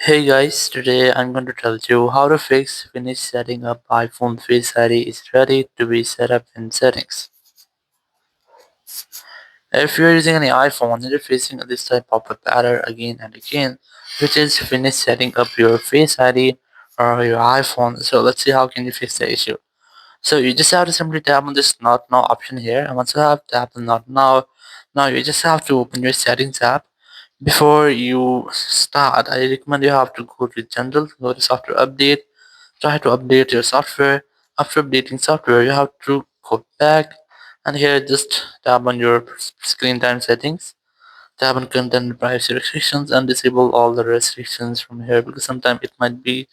Hey guys, today I'm going to tell you how to finish setting up iPhone Face ID is ready to be set up in settings. If you're using any iPhone and you're facing this type of a error again and again, which is finish setting up your Face ID or your iPhone. So let's see how can you fix the issue. So you just have to simply tap on this not now option here, and once you have tapped on not now, now you just have to open your settings app. Before you start, I recommend you have to go to general, go to software update, try to update your software. After updating software, you have to go back and here just tap on your screen time settings, tap on content and privacy restrictions and disable all the restrictions from here because sometimes it might be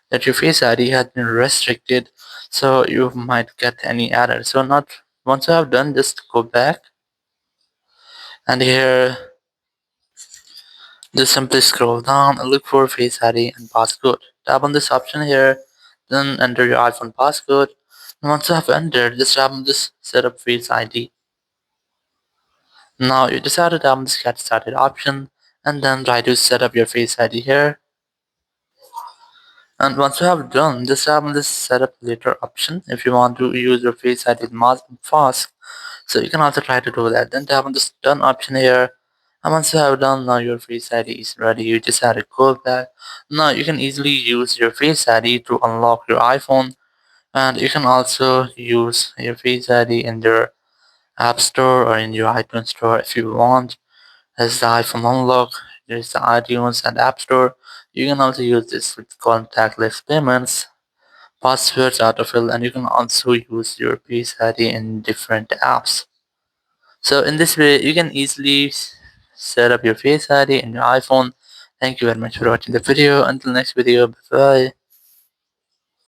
that your face ID has been restricted, so you might get any error. So not once you have done, just go back and here just simply scroll down and look for Face ID and passcode. Tap on this option here, then enter your iPhone passcode. And once you have entered, just tap on this Setup Face ID. Now you just have to tap on this Get Started option and then try to set up your Face ID here. And once you have done, just tap on this Setup Later option if you want to use your Face ID fast. So you can also try to do that. Then tap on this Done option here. And once you have done, now your Face ID is ready. You just have to go back. Now you can easily use your Face ID to unlock your iPhone, and you can also use your Face ID in your App Store or in your iTunes Store if you want. As the iPhone unlock, there's the iTunes and App Store. You can also use this with contactless payments, passwords autofill, and you can also use your Face ID in different apps. So in this way, you can easily set up your Face ID in your iPhone. Thank you very much for watching the video. Until next video, bye.